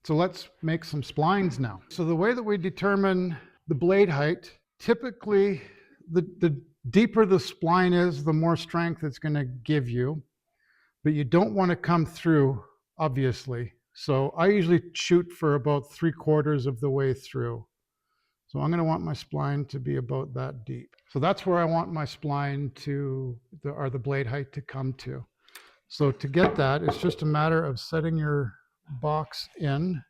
So let's make some splines now. So the way that we determine the blade height, typically the deeper the spline is, the more strength it's going to give you, but you don't want to come through, obviously. So I usually shoot for about 3/4 of the way through. So I'm going to want my spline to be about that deep. So that's where I want my spline to, or the blade height to come to. So to get that, it's just a matter of setting your box in,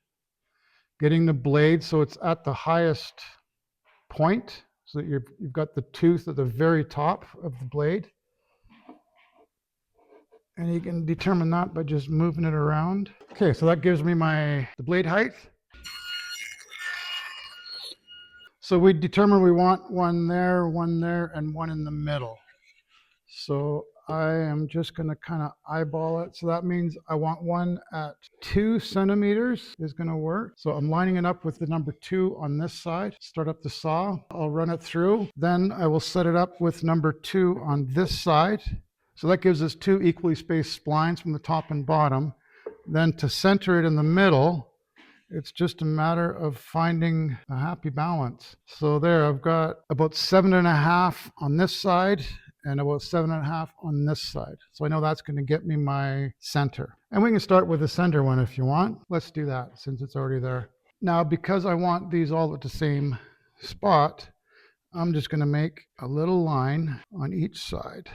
getting the blade so it's at the highest point, so that you've got the tooth at the very top of the blade. And you can determine that by just moving it around. Okay, so that gives me the blade height. So we determine we want one there, and one in the middle. So I am just going to kind of eyeball it. So that means I want one at 2 centimeters is going to work. So I'm lining it up with the number 2 on this side. Start up the saw. I'll run it through. Then I will set it up with number 2 on this side. So that gives us 2 equally spaced splines from the top and bottom. Then to center it in the middle, it's just a matter of finding a happy balance. So there, I've got about 7.5 on this side and about 7.5 on this side. So I know that's going to get me my center. And we can start with the center one if you want. Let's do that since it's already there. Now, because I want these all at the same spot, I'm just going to make a little line on each side,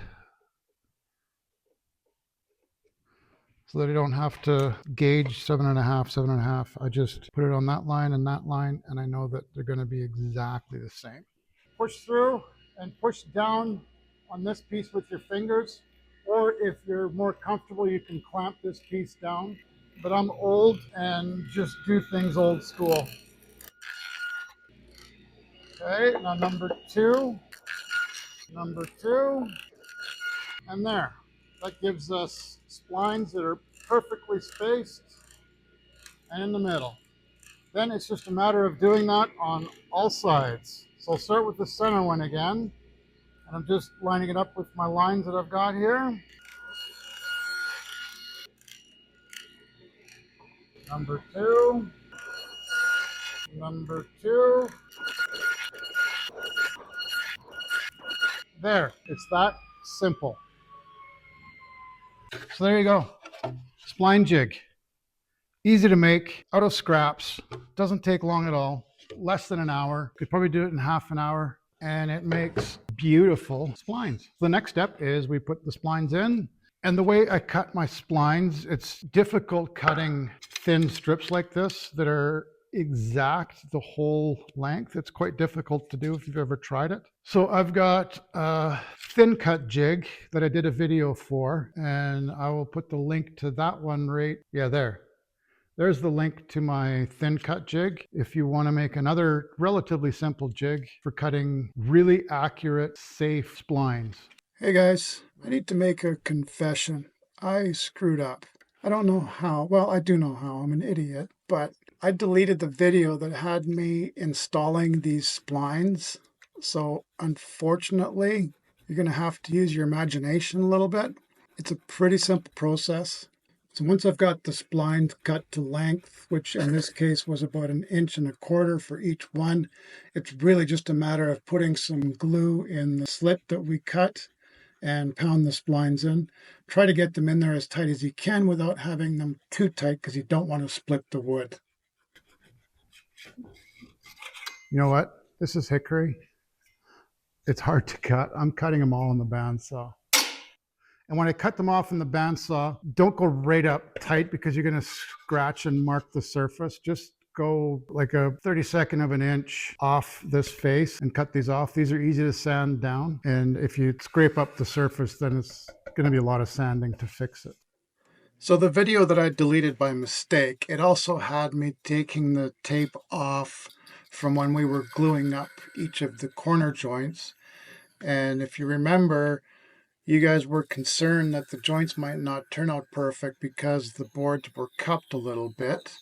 so that I don't have to gauge 7.5, 7.5. I just put it on that line, and I know that they're going to be exactly the same. Push through and push down on this piece with your fingers, or if you're more comfortable, you can clamp this piece down. But I'm old and just do things old school. Okay, now number 2, and there. That gives us splines that are perfectly spaced and in the middle. Then it's just a matter of doing that on all sides. So I'll start with the center one again, and I'm just lining it up with my lines that I've got here. Number 2, number 2. There, it's that simple. So there you go, spline jig. Easy to make, out of scraps, doesn't take long at all, less than an hour. Could probably do it in half an hour, and it makes beautiful splines. The next step is we put the splines in, and the way I cut my splines, it's difficult cutting thin strips like this that are exact the whole length. It's quite difficult to do if you've ever tried it. So I've got a thin cut jig that I did a video for, and I will put the link to that one there. There's the link to my thin cut jig if you want to make another relatively simple jig for cutting really accurate, safe splines. Hey guys, I need to make a confession. I screwed up. I don't know how. Well, I do know how. I'm an idiot. But I deleted the video that had me installing these splines. So unfortunately, you're going to have to use your imagination a little bit. It's a pretty simple process. So once I've got the splines cut to length, which in this case was about 1.25 inches for each one, it's really just a matter of putting some glue in the slit that we cut and pound the splines in. Try to get them in there as tight as you can without having them too tight, because you don't want to split the wood. You know what? This is hickory. It's hard to cut. I'm cutting them all on the bandsaw. And when I cut them off in the bandsaw, don't go right up tight because you're going to scratch and mark the surface. Just go like a 32nd of an inch off this face and cut these off. These are easy to sand down. And if you scrape up the surface, then it's going to be a lot of sanding to fix it. So the video that I deleted by mistake, it also had me taking the tape off from when we were gluing up each of the corner joints. And if you remember, you guys were concerned that the joints might not turn out perfect because the boards were cupped a little bit.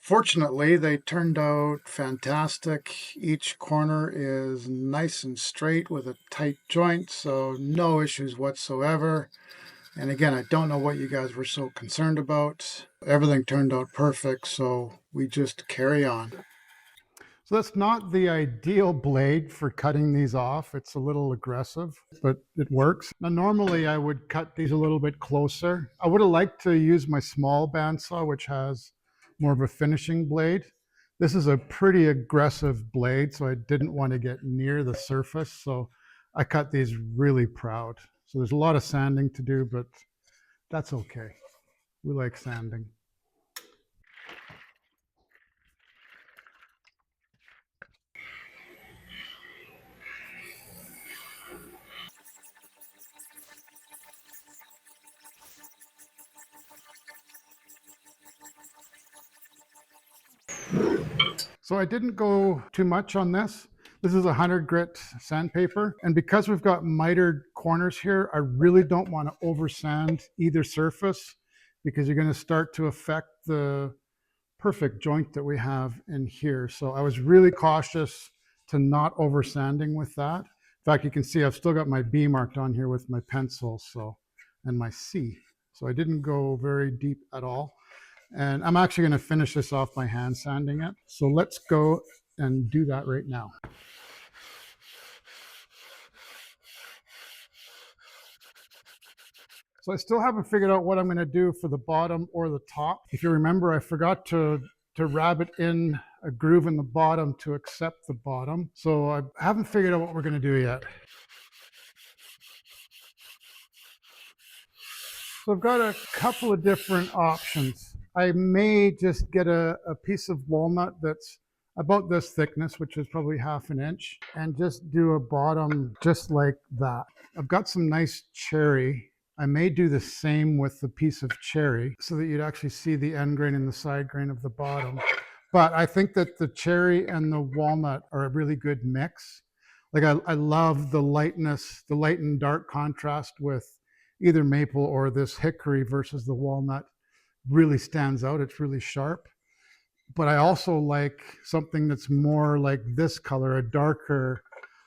Fortunately, they turned out fantastic. Each corner is nice and straight with a tight joint, so no issues whatsoever. And again, I don't know what you guys were so concerned about. Everything turned out perfect, so we just carry on. So that's not the ideal blade for cutting these off. It's a little aggressive, but it works. Now, normally I would cut these a little bit closer. I would have liked to use my small bandsaw, which has more of a finishing blade. This is a pretty aggressive blade, so I didn't want to get near the surface. So I cut these really proud. So there's a lot of sanding to do, but that's okay. We like sanding. So I didn't go too much on this. This is 100 grit sandpaper. And because we've got mitered corners here, I really don't want to over sand either surface because you're going to start to affect the perfect joint that we have in here. So I was really cautious to not over sanding with that. In fact, you can see I've still got my B marked on here with my pencil, so, and my C. So I didn't go very deep at all. And I'm actually going to finish this off by hand sanding it. So let's go and do that right now. So I still haven't figured out what I'm going to do for the bottom or the top. If you remember, I forgot to rabbet in a groove in the bottom to accept the bottom. So I haven't figured out what we're going to do yet. So I've got a couple of different options. I may just get a piece of walnut that's about this thickness, which is probably 1/2 inch, and just do a bottom just like that. I've got some nice cherry. I may do the same with the piece of cherry so that you'd actually see the end grain and the side grain of the bottom. But I think that the cherry and the walnut are a really good mix. Like I love the lightness, the light and dark contrast with either maple or this hickory versus the walnut really stands out. It's really sharp. But I also like something that's more like this color, a darker.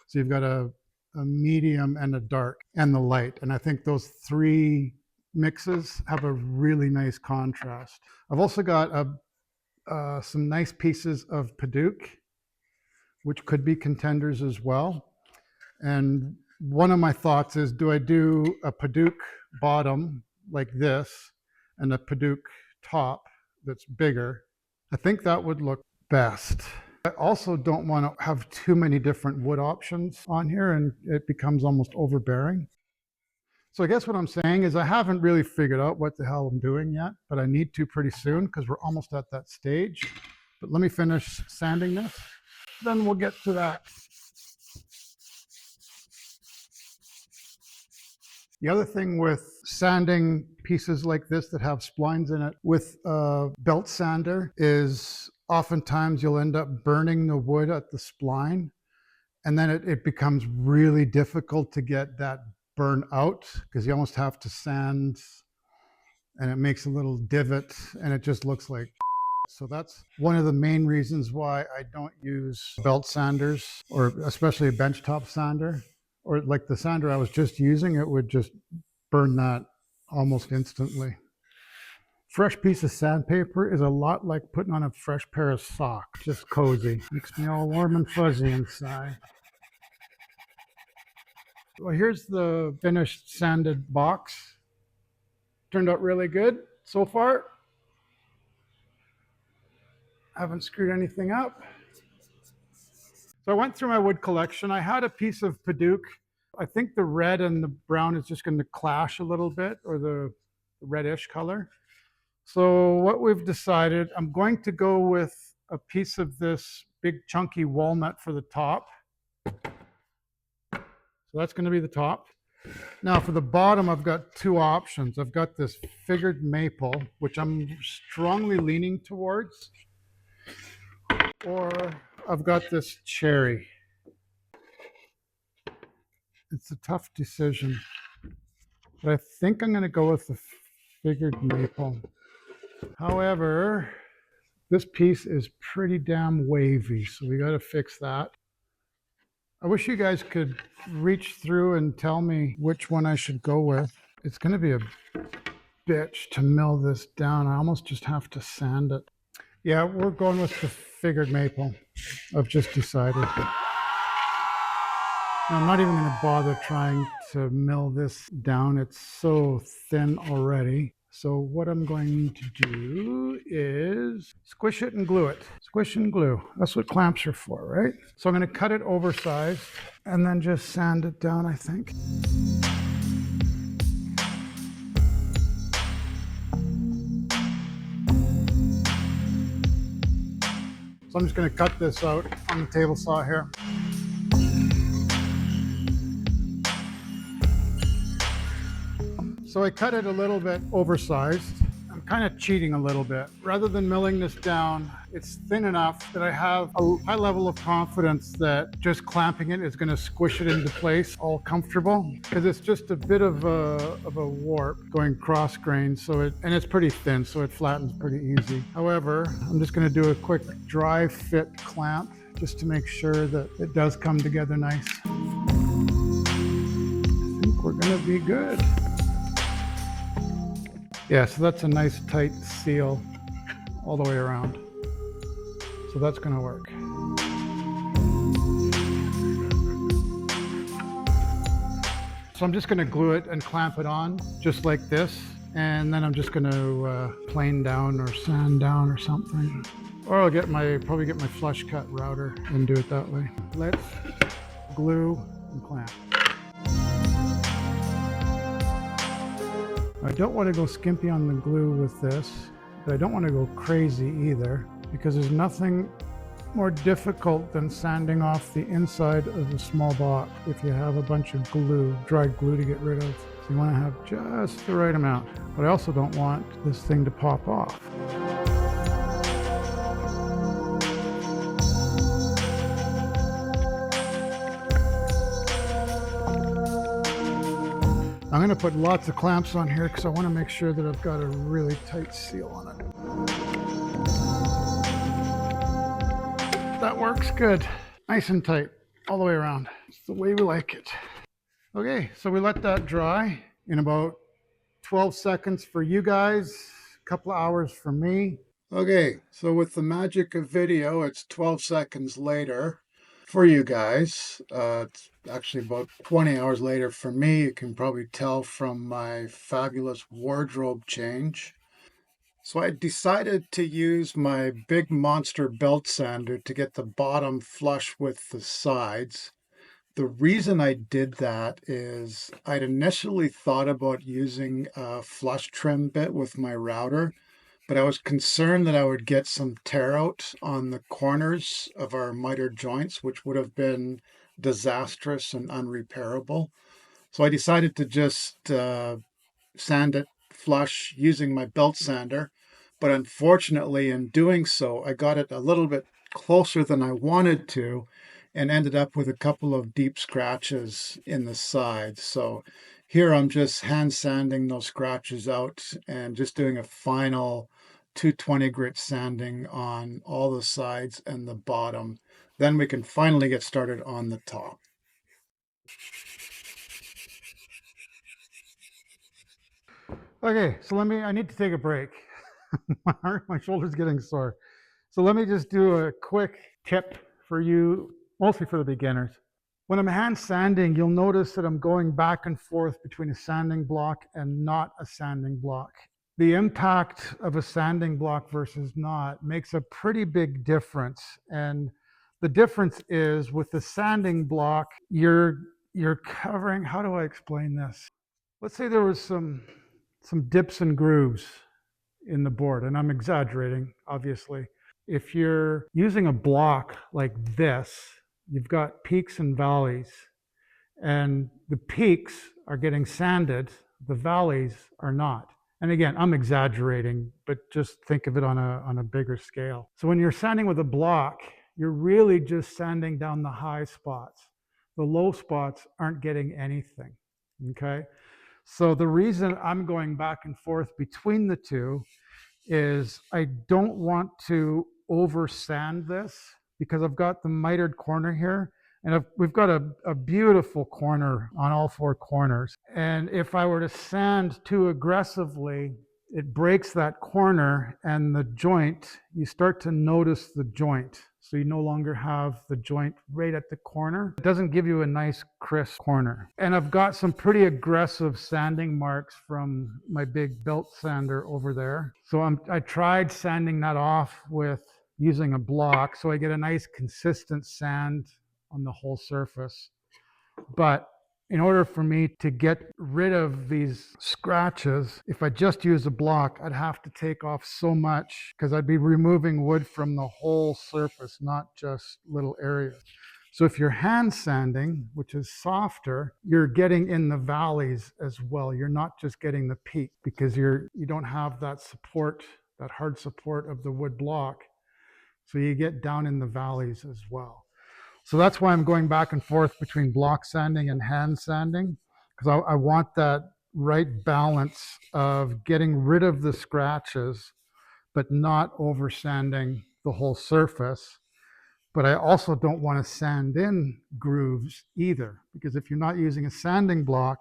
So you've got a medium and a dark and the light. And I think those three mixes have a really nice contrast. I've also got some nice pieces of Paduke, which could be contenders as well. And one of my thoughts is, do I do a Paduke bottom like this and a Paduke top that's bigger? I think that would look best. I also don't want to have too many different wood options on here and it becomes almost overbearing. So I guess what I'm saying is I haven't really figured out what the hell I'm doing yet, but I need to pretty soon because we're almost at that stage. But let me finish sanding this, then we'll get to that. The other thing with sanding pieces like this that have splines in it with a belt sander is oftentimes you'll end up burning the wood at the spline, and then it becomes really difficult to get that burn out because you almost have to sand and it makes a little divot and it just looks like. So that's one of the main reasons why I don't use belt sanders or especially a benchtop sander. Or like the sander I was just using, it would just burn that almost instantly. Fresh piece of sandpaper is a lot like putting on a fresh pair of socks, just cozy. Makes me all warm and fuzzy inside. Well, here's the finished sanded box. Turned out really good so far. Haven't screwed anything up. So I went through my wood collection. I had a piece of Paduke. I think the red and the brown is just going to clash a little bit, or the reddish color. So what we've decided, I'm going to go with a piece of this big chunky walnut for the top. So that's going to be the top. Now for the bottom, I've got two options. I've got this figured maple, which I'm strongly leaning towards, or I've got this cherry. It's a tough decision, but I think I'm going to go with the figured maple. However, this piece is pretty damn wavy, so we got to fix that. I wish you guys could reach through and tell me which one I should go with. it's going to be a bitch to mill this down. I almost just have to sand it. Yeah, we're going with the figured maple. I've just decided. I'm not even going to bother trying to mill this down. It's so thin already. So what I'm going to do is squish it and glue it. Squish and glue. That's what clamps are for, right? So I'm going to cut it oversized and then just sand it down, I think. So I'm just going to cut this out on the table saw here. So I cut it a little bit oversized. I'm kind of cheating a little bit. Rather than milling this down, it's thin enough that I have a high level of confidence that just clamping it is going to squish it into place all comfortable, because it's just a bit of a warp going cross grain, and it's pretty thin, so it flattens pretty easy. However, I'm just going to do a quick dry fit clamp just to make sure that it does come together nice. I think we're going to be good. Yeah, so that's a nice tight seal all the way around. So that's going to work. So I'm just going to glue it and clamp it on just like this. And then I'm just going to plane down or sand down or something. Or I'll probably get my flush cut router and do it that way. Let's glue and clamp. I don't want to go skimpy on the glue with this, but I don't want to go crazy either, because there's nothing more difficult than sanding off the inside of a small block if you have a bunch of glue, dried glue to get rid of. So you want to have just the right amount, but I also don't want this thing to pop off. I'm going to put lots of clamps on here because I want to make sure that I've got a really tight seal on it. That works good. Nice and tight all the way around. It's the way we like it. Okay, so we let that dry in about 12 seconds for you guys, a couple of hours for me. Okay, so with the magic of video, it's 12 seconds later for you guys. It's actually about 20 hours later for me. You can probably tell from my fabulous wardrobe change. So I decided to use my big monster belt sander to get the bottom flush with the sides. The reason I did that is I'd initially thought about using a flush trim bit with my router, but I was concerned that I would get some tear out on the corners of our miter joints, which would have been disastrous and unrepairable. So I decided to just sand it flush using my belt sander. But unfortunately, in doing so, I got it a little bit closer than I wanted to and ended up with a couple of deep scratches in the sides. So here I'm just hand sanding those scratches out and just doing a final 220 grit sanding on all the sides and the bottom. Then we can finally get started on the top. Okay, so I need to take a break. My shoulder's getting sore. So let me just do a quick tip for you, mostly for the beginners. When I'm hand sanding, you'll notice that I'm going back and forth between a sanding block and not a sanding block. The impact of a sanding block versus not makes a pretty big difference. And the difference is with the sanding block, you're covering, how do I explain this? Let's say there was some dips and grooves in the board, and I'm exaggerating, obviously. If you're using a block like this, you've got peaks and valleys, and the peaks are getting sanded, the valleys are not. And again, I'm exaggerating, but just think of it on a bigger scale. So when you're sanding with a block, you're really just sanding down the high spots. The low spots aren't getting anything, okay? So the reason I'm going back and forth between the two is I don't want to over sand this because I've got the mitered corner here, and we've got a beautiful corner on all four corners. And if I were to sand too aggressively, it breaks that corner and the joint, you start to notice the joint. So you no longer have the joint right at the corner. It doesn't give you a nice crisp corner. And I've got some pretty aggressive sanding marks from my big belt sander over there. So I tried sanding that off with using a block so I get a nice consistent sand on the whole surface. But in order for me to get rid of these scratches, if I just use a block, I'd have to take off so much because I'd be removing wood from the whole surface, not just little areas. So if you're hand sanding, which is softer, you're getting in the valleys as well. You're not just getting the peak because you don't have that support, that hard support of the wood block. So you get down in the valleys as well. So that's why I'm going back and forth between block sanding and hand sanding, because I want that right balance of getting rid of the scratches, but not over sanding the whole surface. But I also don't want to sand in grooves either, because if you're not using a sanding block,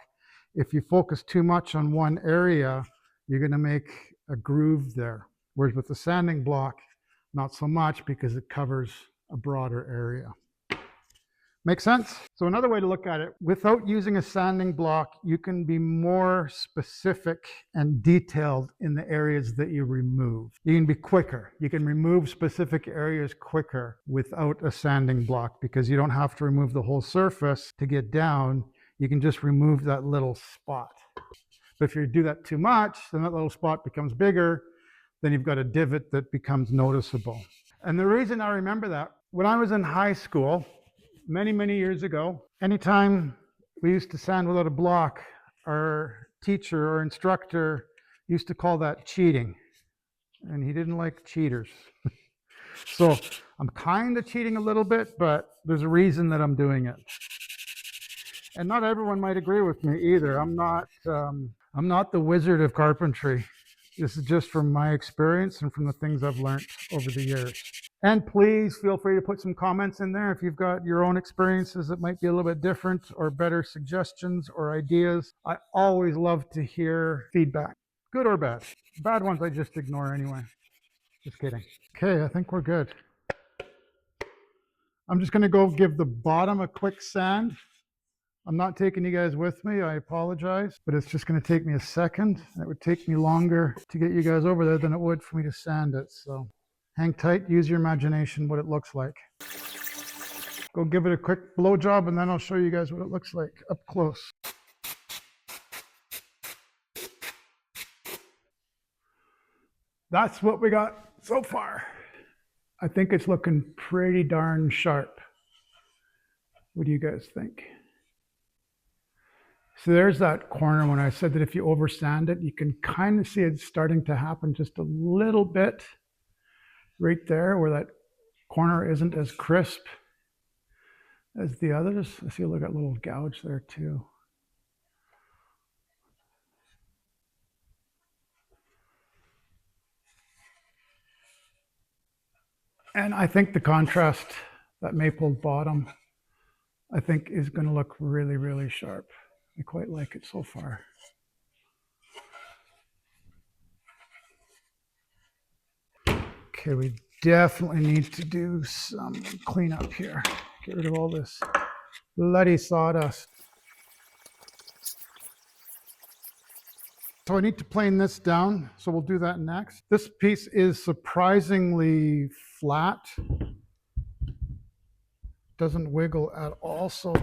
if you focus too much on one area, you're going to make a groove there. Whereas with the sanding block, not so much because it covers a broader area. Make sense? So another way to look at it, without using a sanding block, you can be more specific and detailed in the areas that you remove. You can be quicker. You can remove specific areas quicker without a sanding block because you don't have to remove the whole surface to get down. You can just remove that little spot. But if you do that too much, then that little spot becomes bigger. Then you've got a divot that becomes noticeable. And the reason I remember that, when I was in high school, many years ago, anytime we used to sand without a block, our teacher or instructor used to call that cheating. And he didn't like cheaters. So I'm kind of cheating a little bit, but there's a reason that I'm doing it. And not everyone might agree with me either. I'm not the wizard of carpentry. This is just from my experience and from the things I've learned over the years. And please feel free to put some comments in there if you've got your own experiences that might be a little bit different or better suggestions or ideas. I always love to hear feedback, good or bad. Bad ones I just ignore anyway. Just kidding. Okay, I think we're good. I'm just going to go give the bottom a quick sand. I'm not taking you guys with me, I apologize, but it's just going to take me a second. It would take me longer to get you guys over there than it would for me to sand it. So hang tight, use your imagination what it looks like. Go give it a quick blow job and then I'll show you guys what it looks like up close. That's what we got so far. I think it's looking pretty darn sharp. What do you guys think? So there's that corner when I said that if you over sand it, you can kind of see it starting to happen just a little bit right there where that corner isn't as crisp as the others. I see look at a little gouge there too. And I think the contrast, that maple bottom, I think is going to look really sharp. I quite like it so far. Okay, we definitely need to do some cleanup here. Get rid of all this bloody sawdust. So I need to plane this down, so we'll do that next. This piece is surprisingly flat. Doesn't wiggle at all, so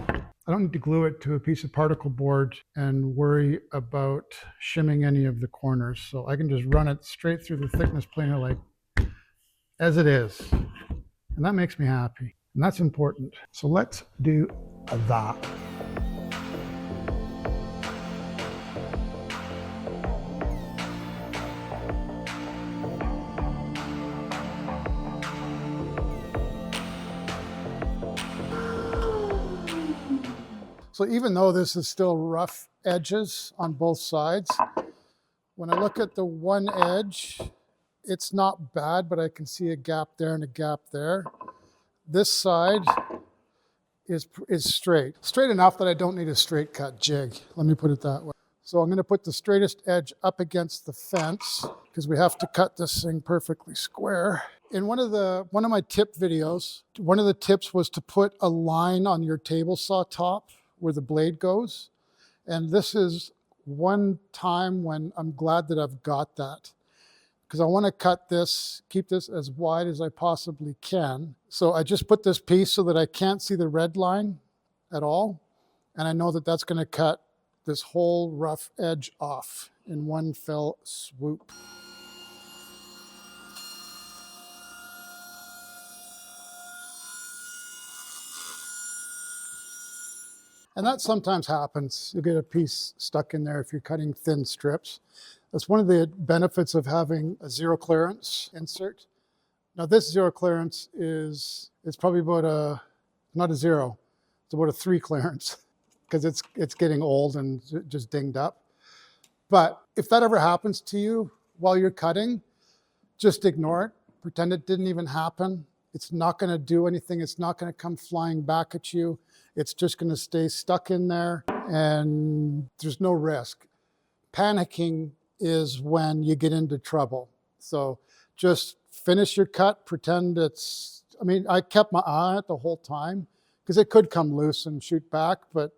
I don't need to glue it to a piece of particle board and worry about shimming any of the corners. So I can just run it straight through the thickness planer like as it is. And that makes me happy. And that's important. So let's do that. So even though this is still rough edges on both sides, when I look at the one edge, it's not bad, but I can see a gap there and a gap there. This side, is straight. Straight enough that I don't need a straight cut jig. Let me put it that way. So I'm going to put the straightest edge up against the fence because we have to cut this thing perfectly square. In one of my tip videos, one of the tips was to put a line on your table saw top where the blade goes. And this is one time when I'm glad that I've got that, because I want to cut this, keep this as wide as I possibly can. So I just put this piece so that I can't see the red line at all. And I know that that's going to cut this whole rough edge off in one fell swoop. And that sometimes happens. You'll get a piece stuck in there if you're cutting thin strips. That's one of the benefits of having a zero clearance insert. Now this zero clearance is probably about not a 0, it's about a 3 clearance because it's getting old and just dinged up. But if that ever happens to you while you're cutting, just ignore it. Pretend it didn't even happen. It's not going to do anything. It's not going to come flying back at you. It's just going to stay stuck in there and there's no risk. Panicking is when you get into trouble. So just finish your cut, pretend it's, I mean, I kept my eye on it the whole time because it could come loose and shoot back, but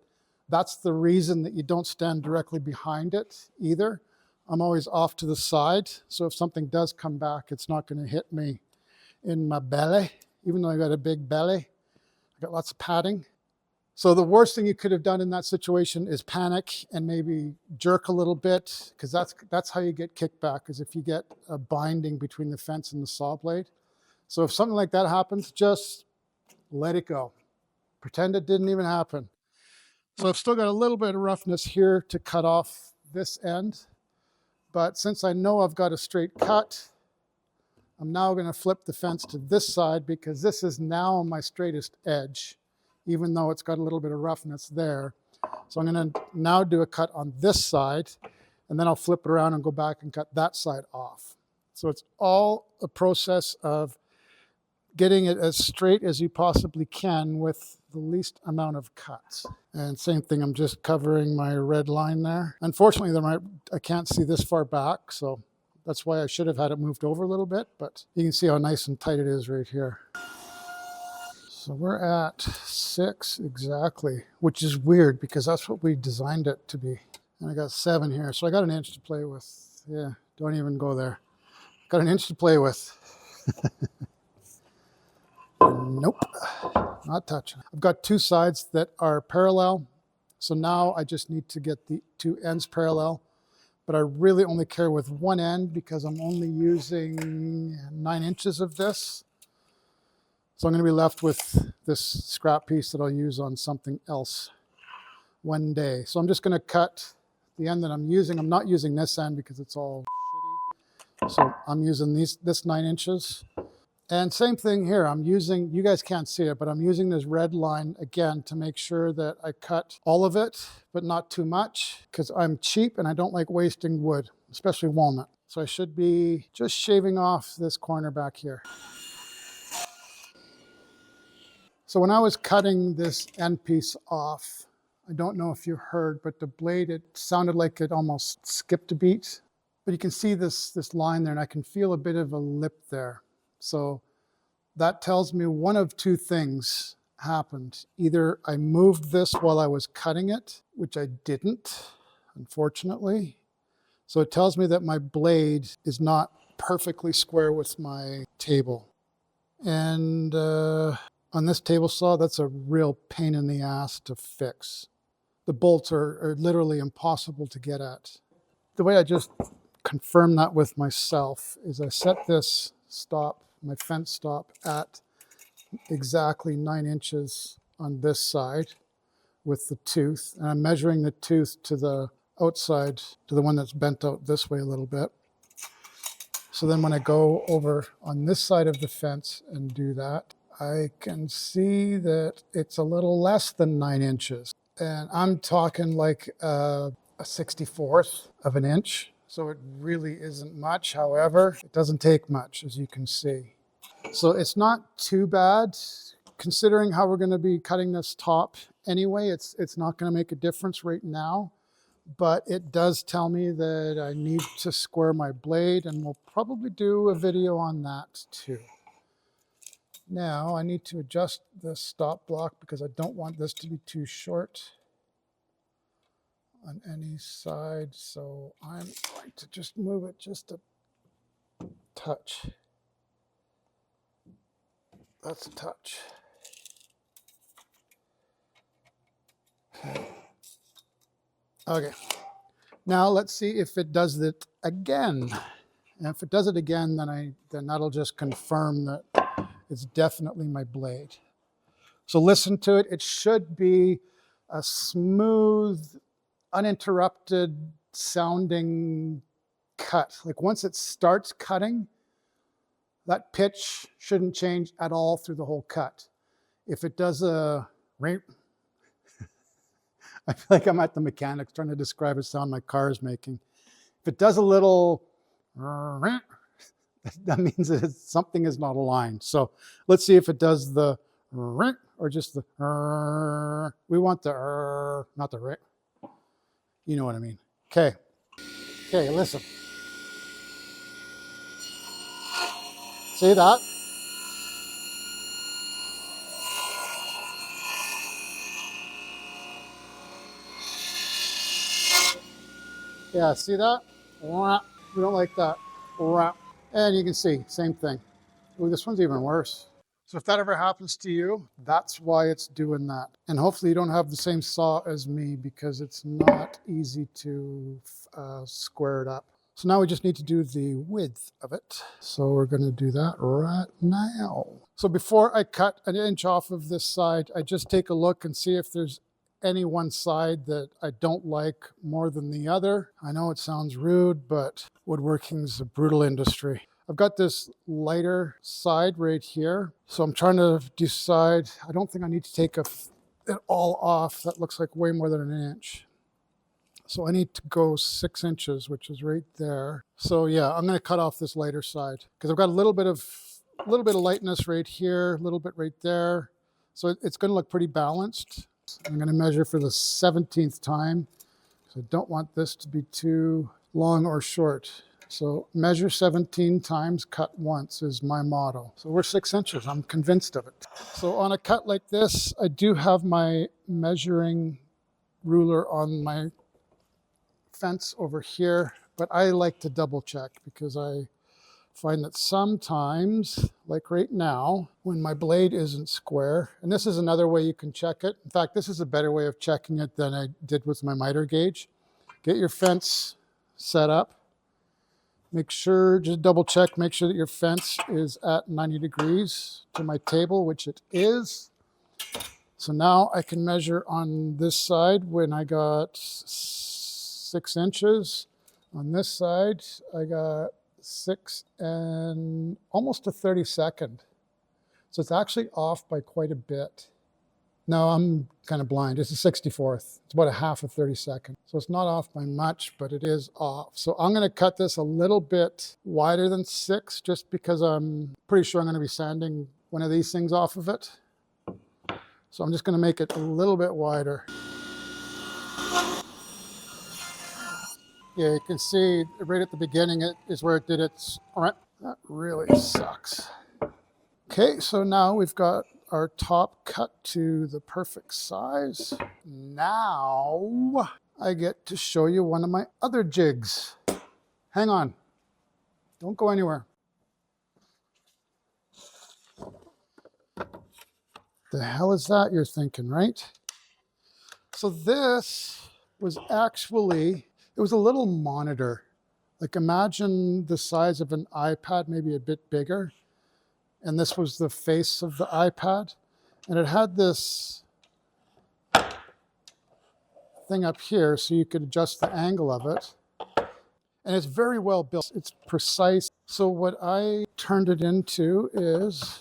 that's the reason that you don't stand directly behind it either. I'm always off to the side, so if something does come back, it's not going to hit me in my belly, even though I got a big belly. I got lots of padding. So the worst thing you could have done in that situation is panic and maybe jerk a little bit, because that's how you get kickback, is if you get a binding between the fence and the saw blade. So if something like that happens, just let it go. Pretend it didn't even happen. So I've still got a little bit of roughness here to cut off this end. But since I know I've got a straight cut, I'm now going to flip the fence to this side because this is now my straightest edge, even though it's got a little bit of roughness there. So I'm going to now do a cut on this side, and then I'll flip it around and go back and cut that side off. So it's all a process of getting it as straight as you possibly can with the least amount of cuts. And same thing, I'm just covering my red line there. Unfortunately, I can't see this far back, so that's why I should have had it moved over a little bit, but you can see how nice and tight it is right here. So we're at 6 exactly, which is weird because that's what we designed it to be. And I got 7 here, so I got an inch to play with. Yeah, don't even go there. Got an inch to play with. Nope, not touching. I've got 2 sides that are parallel, so now I just need to get the 2 ends parallel, but I really only care with one end because I'm only using 9 inches of this. So I'm going to be left with this scrap piece that I'll use on something else one day. So I'm just going to cut the end that I'm using. I'm not using this end because it's all shitty. So I'm using this 9 inches. And same thing here, I'm using, you guys can't see it, but I'm using this red line again to make sure that I cut all of it, but not too much, because I'm cheap and I don't like wasting wood, especially walnut. So I should be just shaving off this corner back here. So when I was cutting this end piece off, I don't know if you heard, but the blade, it sounded like it almost skipped a beat. But you can see this line there, and I can feel a bit of a lip there. So that tells me one of 2 things happened. Either I moved this while I was cutting it, which I didn't, unfortunately. So it tells me that my blade is not perfectly square with my table. And on this table saw, that's a real pain in the ass to fix. The bolts are literally impossible to get at. The way I just confirm that with myself is I set this stop, my fence stop, at exactly 9 inches on this side with the tooth. And I'm measuring the tooth to the outside, to the one that's bent out this way a little bit. So then when I go over on this side of the fence and do that, I can see that it's a little less than 9 inches. And I'm talking like a 64th of an inch. So it really isn't much. However, it doesn't take much, as you can see. So it's not too bad considering how we're going to be cutting this top anyway, it's not going to make a difference right now, but it does tell me that I need to square my blade, and we'll probably do a video on that too. Now I need to adjust the stop block because I don't want this to be too short on any side, so I'm going to just move it just a touch. That's a touch. Okay, now let's see if it does it again. And if it does it again, then that'll just confirm that it's definitely my blade. So listen to it. It should be a smooth, uninterrupted sounding cut. Like once it starts cutting, that pitch shouldn't change at all through the whole cut. If it does a ring, I feel like I'm at the mechanics trying to describe a sound my car is making. If it does a little, that means that something is not aligned. So let's see if it does the or just the, we want the, not the, you know what I mean. Okay, okay, listen. See that? Yeah, see that? We don't like that. And you can see, same thing. Ooh, this one's even worse. So if that ever happens to you, that's why it's doing that. And hopefully you don't have the same saw as me because it's not easy to square it up. So now we just need to do the width of it. So we're going to do that right now. So before I cut an inch off of this side, I just take a look and see if there's any one side that I don't like more than the other. I know it sounds rude, but woodworking is a brutal industry. I've got this lighter side right here. So I'm trying to decide, I don't think I need to take it all off. That looks like way more than an inch. So I need to go 6 inches, which is right there. So yeah, I'm going to cut off this lighter side because I've got a little bit of lightness right here, a little bit right there. So it's going to look pretty balanced. I'm going to measure for the 17th time. So I don't want this to be too long or short. So measure 17 times, cut once is my motto. So we're 6 inches. I'm convinced of it. So on a cut like this, I do have my measuring ruler on my fence over here, but I like to double check because I find that sometimes, like right now, when my blade isn't square, and this is another way you can check it. In fact, this is a better way of checking it than I did with my miter gauge. Get your fence set up. Make sure, just double check, make sure that your fence is at 90 degrees to my table, which it is. So now I can measure on this side when I got 6 inches. On this side, I got 6 and almost a 32nd. So it's actually off by quite a bit. No, I'm kind of blind. It's a 64th. It's about a half a 32nd. So it's not off by much, but it is off. So I'm going to cut this a little bit wider than 6 just because I'm pretty sure I'm going to be sanding one of these things off of it. So I'm just going to make it a little bit wider. Yeah, you can see right at the beginning it is where it did its, all right, that really sucks. Okay, so now we've got our top cut to the perfect size. Now I get to show you one of my other jigs. Hang on, don't go anywhere. The hell is that, you're thinking, right? So this was actually, it was a little monitor. Like imagine the size of an iPad, maybe a bit bigger. And this was the face of the iPad. And it had this thing up here so you could adjust the angle of it. And it's very well built. It's precise. So what I turned it into is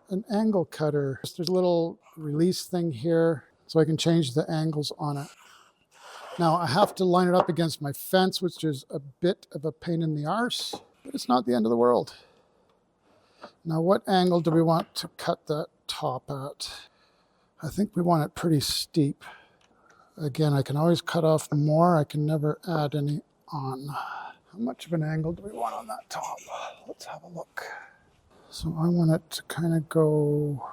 an angle cutter. There's a little release thing here so I can change the angles on it. Now I have to line it up against my fence, which is a bit of a pain in the arse, but it's not the end of the world. Now what angle do we want to cut that top at? I think we want it pretty steep. Again, I can always cut off more. I can never add any on. How much of an angle do we want on that top? Let's have a look. So I want it to kind of go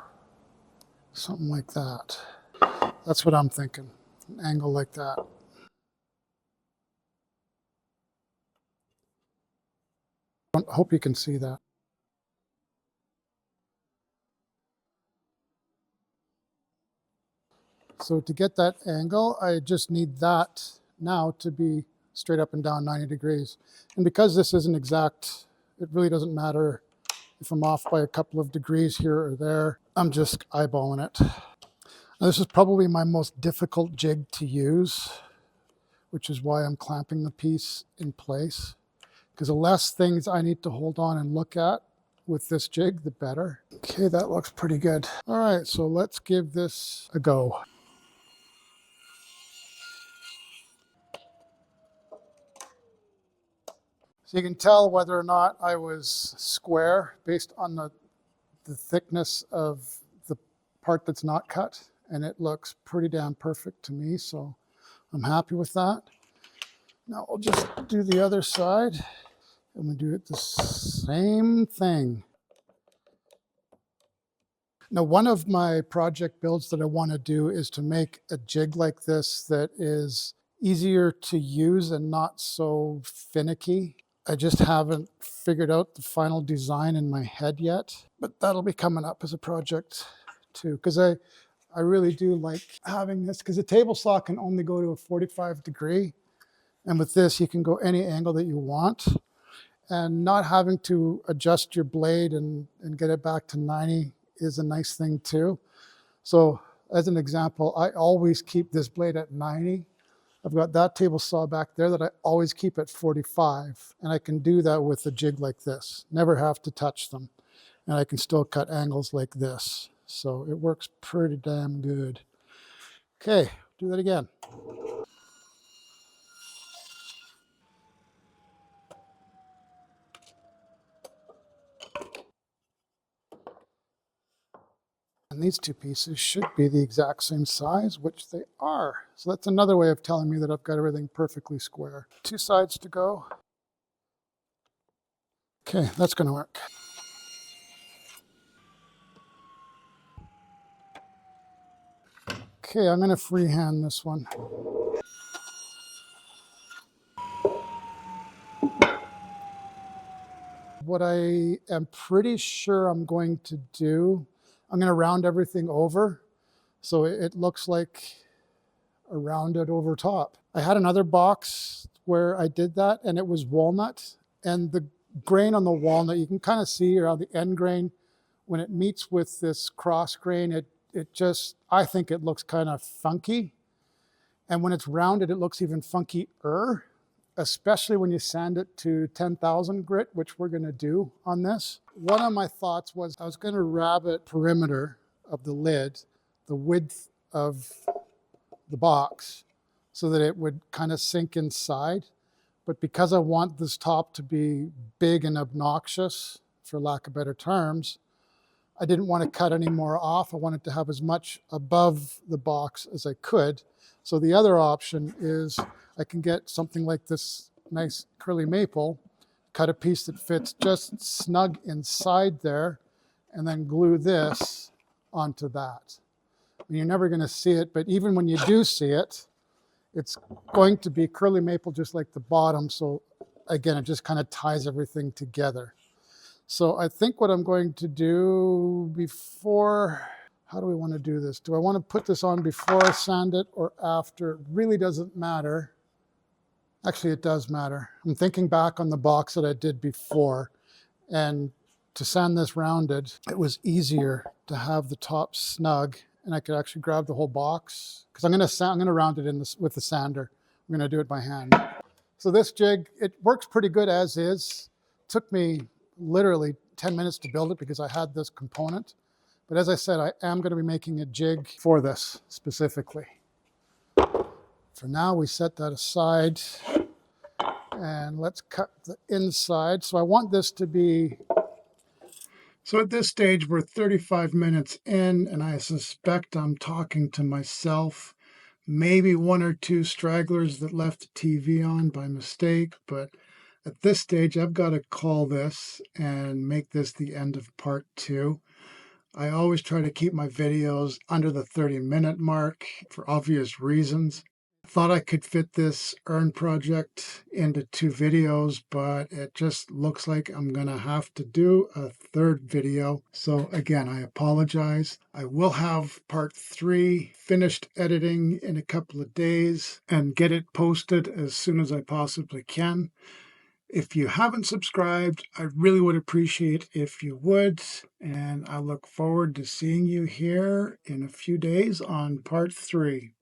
something like that. That's what I'm thinking, an angle like that. I hope you can see that. So to get that angle, I just need that now to be straight up and down 90 degrees. And because this isn't exact, it really doesn't matter if I'm off by a couple of degrees here or there. I'm just eyeballing it. Now, this is probably my most difficult jig to use, which is why I'm clamping the piece in place. Because the less things I need to hold on and look at with this jig, the better. Okay, that looks pretty good. All right, so let's give this a go. So you can tell whether or not I was square based on the thickness of the part that's not cut, and it looks pretty damn perfect to me, so I'm happy with that. Now we'll just do the other side, and we'll do it the same thing. Now, one of my project builds that I want to do is to make a jig like this that is easier to use and not so finicky. I just haven't figured out the final design in my head yet, but that'll be coming up as a project too, because I really do like having this, because the table saw can only go to a 45 degree, and with this you can go any angle that you want, and not having to adjust your blade and get it back to 90 is a nice thing too. So as an example, I always keep this blade at 90. I've got that table saw back there that I always keep at 45, and I can do that with a jig like this. Never have to touch them, and I can still cut angles like this. So it works pretty damn good. Okay, do that again. And these two pieces should be the exact same size, which they are. So that's another way of telling me that I've got everything perfectly square. 2 sides to go. Okay, that's going to work. Okay, I'm going to freehand this one. What I am pretty sure I'm going to do, I'm going to round everything over so it looks like a rounded over top. I had another box where I did that, and it was walnut, and the grain on the walnut, you can kind of see around the end grain, when it meets with this cross grain, it just, I think it looks kind of funky. And when it's rounded, it looks even funkier, especially when you sand it to 10,000 grit, which we're going to do on this. One of my thoughts was I was going to rabbet perimeter of the lid, the width of the box, so that it would kind of sink inside. But because I want this top to be big and obnoxious, for lack of better terms, I didn't want to cut any more off. I wanted to have as much above the box as I could. So the other option is I can get something like this nice curly maple, cut a piece that fits just snug inside there, and then glue this onto that. And you're never going to see it, but even when you do see it, it's going to be curly maple just like the bottom. So again, it just kind of ties everything together. So I think what I'm going to do before, how do we want to do this? Do I want to put this on before I sand it or after? It really doesn't matter. Actually, it does matter. I'm thinking back on the box that I did before, and to sand this rounded, it was easier to have the top snug, and I could actually grab the whole box, because I'm going to round it in this with the sander. I'm going to do it by hand. So this jig, it works pretty good as is. It took me literally 10 minutes to build it because I had this component. But as I said, I am going to be making a jig for this specifically. For now, we set that aside, and let's cut the inside. So I want this to be So at this stage, we're 35 minutes in, and I suspect I'm talking to myself. Maybe one or two stragglers that left the TV on by mistake, but at this stage, I've got to call this and make this the end of part 2. I always try to keep my videos under the 30-minute mark for obvious reasons. Thought I could fit this urn project into 2 videos, but it just looks like I'm gonna have to do a 3rd video. So again, I apologize. I will have part 3 finished editing in a couple of days and get it posted as soon as I possibly can. If you haven't subscribed, I really would appreciate if you would, and I look forward to seeing you here in a few days on part 3.